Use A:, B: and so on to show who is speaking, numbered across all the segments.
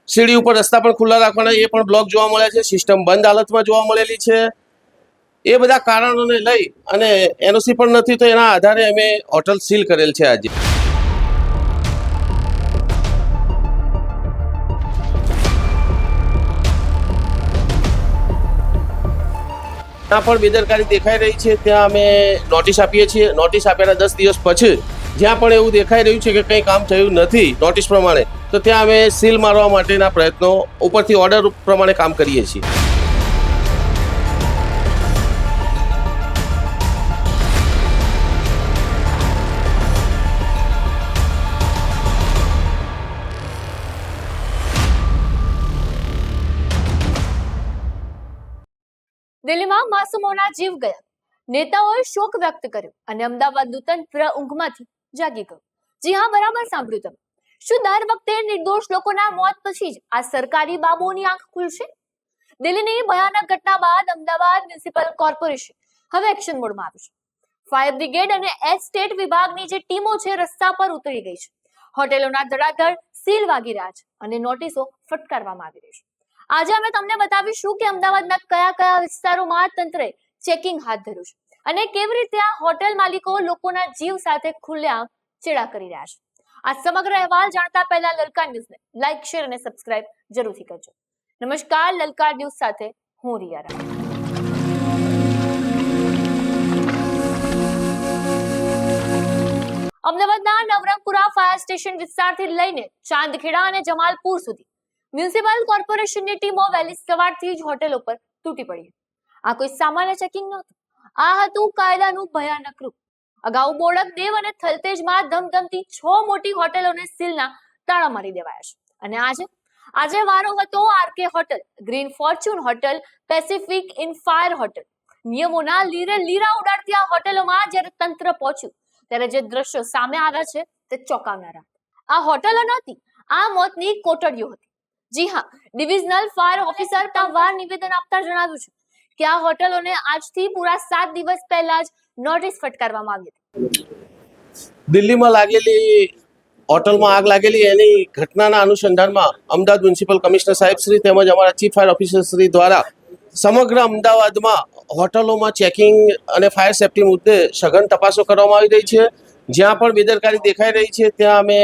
A: સીડી ઉપર રસ્તા પણ ખુલ્લા રાખવાના એ પણ બ્લોક જોવા મળ્યા છે, સિસ્ટમ બંધ હાલતમાં જોવા મળેલી છે। એ બધા કારણોને લઈ અને એનઓસી પણ નથી, તો એના આધારે અમે હોટલ સીલ કરેલ છે આજે। ત્યાં પણ બેદરકારી દેખાઈ રહી છે, ત્યાં અમે નોટિસ આપીએ છીએ। નોટિસ આપ્યાના 10 દિવસ પછી જ્યાં પણ એવું દેખાઈ રહ્યું છે કે કંઈ કામ થયું નથી નોટિસ પ્રમાણે, તો ત્યાં અમે સીલ મારવા માટેના પ્રયત્નો ઉપરથી ઓર્ડર પ્રમાણે કામ કરીએ છીએ।
B: દિલ્હીમાં માસૂમોના જીવ ગયા, નેતાઓએ શોક વ્યક્ત કર્યો અને અમદાવાદનું તંત્ર ઊંઘમાંથી જાગી ગયું। જી હા, બરાબર સાંભળ્યું તમે। શું દર વખતે નિર્દોષ લોકોના મોત પછી જ આ સરકારી બાબુઓની આંખ ખુલશે? દિલ્હીની ભયાનક ઘટના બાદ અમદાવાદ મ્યુનિસિપલ કોર્પોરેશન હવે એક્શન મોડમાં આવ્યું છે। ફાયર બ્રિગેડ અને એસ્ટેટ વિભાગની જે ટીમો છે રસ્તા પર ઉતરી ગઈ છે। હોટેલોના ધડાધડ સીલ વાગી રહ્યા છે અને નોટિસો ફટકારવામાં આવી રહી છે। આજે અમે તમને બતાવીશું કે અમદાવાદના કયા કયા વિસ્તારોમાં તંત્રએ ચેકિંગ હાથ ધર્યું છે અને કેવી રીતે આ હોટેલ માલિકો લોકોના જીવ સાથે ખુલ્લેઆમ ચેડા કરી રહ્યા છે। આ સમગ્ર અહેવાલ જાણતા પહેલા લલકાર ન્યૂઝને લાઈક, શેર અને સબસ્ક્રાઇબ જરૂરથી કરજો। નમસ્કાર, લલકાર ન્યૂઝ સાથે હું રિયા રાણા। અમદાવાદના નવરંગપુરા ફાયર સ્ટેશન વિસ્તારથી લઈને ચાંદખેડા અને જમાલપુર સુધી મ્યુનિસિપલ કોર્પોરેશનની ટીમો વહેલી સવારથી જ હોટેલો પર તૂટી પડી। આ કોઈ સામાન્ય ચેકિંગ નહોતું, આ હતું કાયદાનું ભયાનક રૂપ। અગાઉ બોડકદેવ અને થલતેજમાં ધમધમતી 6 મોટી હોટેલોને સીલના તાળા મારી દેવાયા છે અને આજે વારો હતો RK hotel, green fortune hotel, pacific ઇનફાયર હોટલ। નિયમોના લીરા ઉડાડતી આ હોટેલોમાં જ્યારે તંત્ર પહોંચ્યું ત્યારે જે દ્રશ્યો સામે આવ્યા છે તે ચોંકાવનારા। આ હોટલો નહોતી, આ મોતની કોટડીઓ હતી। જી હા, ડિવિઝનલ ફાયર ઓફિસર વાર નિવેદન આપતા જણાવ્યું છે કે આ હોટલોને આજથી પૂરા 7 દિવસ પહેલા જ નોટિસ ફટકારવામાં આવી હતી।
A: દિલ્હીમાં લાગેલી હોટલમાં આગ લાગેલી એની ઘટનાના અનુસંધાનમાં અમદાવાદ મ્યુનિસિપલ કમિશનર સાહેબ શ્રી તેમજ અમારા ચીફ ફાયર ઓફિસર શ્રી દ્વારા સમગ્ર અમદાવાદમાં હોટલોમાં ચેકિંગ અને ફાયર સેફ્ટી મુદ્દે સઘન તપાસો કરવામાં આવી રહી છે। જ્યાં પણ બેદરકારી દેખાઈ રહી છે ત્યાં અમે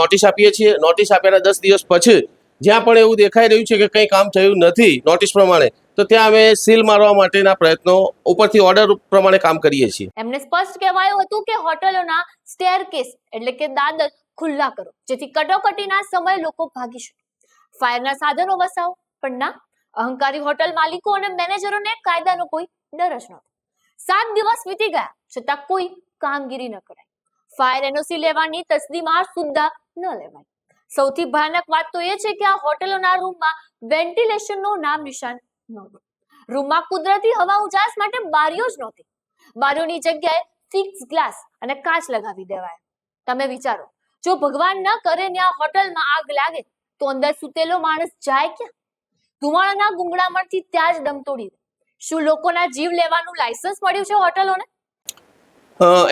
A: નોટિસ આપીએ છીએ। નોટિસ આપ્યાના 10 દિવસ પછી જ્યાં પણ એવું દેખાઈ રહ્યું છે કે કંઈ કામ થયું નથી નોટિસ પ્રમાણે, તો ત્યાં અમે સીલ મારવા માટેના પ્રયત્નો ઉપરથી ઓર્ડર પ્રમાણે કામ કરીએ છીએ।
B: એમને સ્પષ્ટ કહેવાયું હતું કે હોટલોના સ્ટેરકેસ એટલે કે દાદર ખુલ્લા કરો જેથી કટોકટીના સમયે લોકો ભાગી શકે। ફાયરના સાધનો વસાવો, પણ ના, અહંકારી હોટલ માલિકો અને મેનેજરોને કાયદાનો કોઈ ડર જ નહોતો। 7 દિવસ વીતી ગયા છતાં કોઈ કામગીરી ન કરાઈ। ફાયર એનઓસી લેવાની તસ્દીમાં સુદ્ધા ન લેવાય। સૌથી ભયાનક વાત તો એ છે કે આ હોટેલોના રૂમમાં વેન્ટિલેશનનું નામ નિશાન નહોતું। રૂમમાં કુદરતી હવા ઉજાસ માટે બારીઓ જ નહોતી। બારીઓની જગ્યાએ ફિક્સ ગ્લાસ અને કાચ લગાવી દેવાય। તમે વિચારો, જો ભગવાન ન કરે ને આ હોટલમાં આગ લાગે તો અંદર સૂતેલો માણસ જાય ક્યાં? ધુમાડાના ગુંગળામણથી ત્યાં જ દમ તોડી દે। શું લોકોના જીવ લેવાનું લાયસન્સ મળ્યું છે હોટલોને?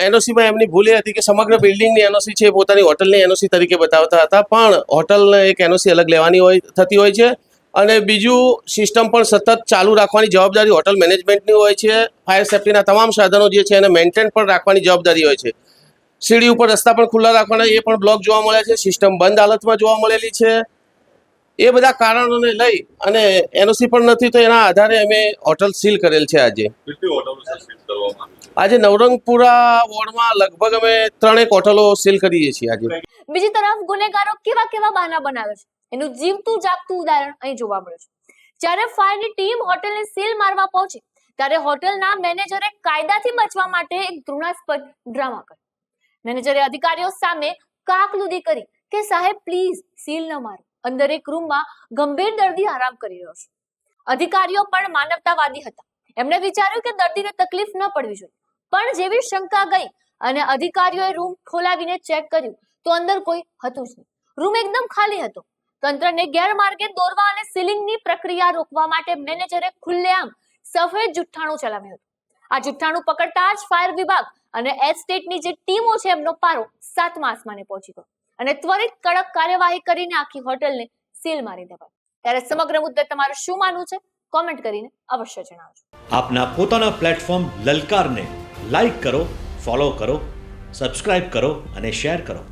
A: એનઓસીમાં એમની ભૂલ એ હતી કે સમગ્ર બિલ્ડિંગની એનઓસી છે પોતાની હોટલની એનઓસી તરીકે બતાવતા હતા, પણ હોટલને એક એનઓસી અલગ લેવાની થતી હોય છે અને બીજું સિસ્ટમ પણ સતત ચાલુ રાખવાની જવાબદારી હોટલ મેનેજમેન્ટની હોય છે। ફાયર સેફ્ટીના તમામ સાધનો જે છે એને મેન્ટેન પણ રાખવાની જવાબદારી હોય છે। સીડી ઉપર રસ્તા પણ ખુલ્લા રાખવાના એ પણ બ્લોક જોવા મળ્યા છે, સિસ્ટમ બંધ હાલતમાં જોવા મળેલી છે। એ બધા કારણોને લઈ અને એનઓસી પણ નથી, તો એના આધારે અમે હોટલ સીલ કરેલ છે આજે। આજે નવરંગપુરા વોર્ડમાં લગભગ અમે 3 હોટલો સીલ કરીએ છીએ આજે।
B: બીજી તરફ ગુનેગારો કેવા બહાના બનાવે છે એનું જીવતું જાગતું ઉદાહરણ અહીં જોવા મળે છે। જ્યારે ફાયરની ટીમ હોટલને સીલ મારવા પહોંચી ત્યારે હોટલના મેનેજરે કાયદાથી બચવા માટે એક ઘૃણાસ્પદ ડ્રામા કર્યો। મેનેજરે અધિકારીઓ સામે કાકલુદી કરી કે સાહેબ પ્લીઝ સીલ ન મારો, અંદર એક રૂમમાં ગંભીર દર્દી આરામ કરી રહ્યો છે। અધિકારીઓ પણ માનવતાવાદી હતા। એમણે વિચાર્યું કે દર્દીને તકલીફ ન પડવી જોઈએ, પણ જેવી શંકા ગઈ અને અધિકારીઓએ રૂમ ખોલાવીને ચેક કર્યું તો અંદર કોઈ હતું જ નહીં। રૂમ એકદમ ખાલી હતો। તંત્રને ગેરમાર્ગે દોરવા અને સીલિંગની પ્રક્રિયા રોકવા માટે મેનેજરે ખુલ્લેઆમ સફેદ જુઠ્ઠાણું ચલાવ્યું હતું। આ જુઠ્ઠાણું પકડતા જ ફાયર વિભાગ અને એસ્ટેટની જે ટીમો છે એમનો પારો 7મા આસમાને પહોંચી ગયો અને ત્વરિત કડક કાર્યવાહી કરીને આખી હોટલને સીલ મારી દેવાય. ત્યારે સમગ્ર મુદ્દે તમારું શું માનવું છે કોમેન્ટ કરીને અવશ્ય જણાવજો.
C: આપના પોતાના પ્લેટફોર્મ લલકારને લાઈક કરો, ફોલો કરો, સબસ્ક્રાઇબ કરો અને શેર કરો.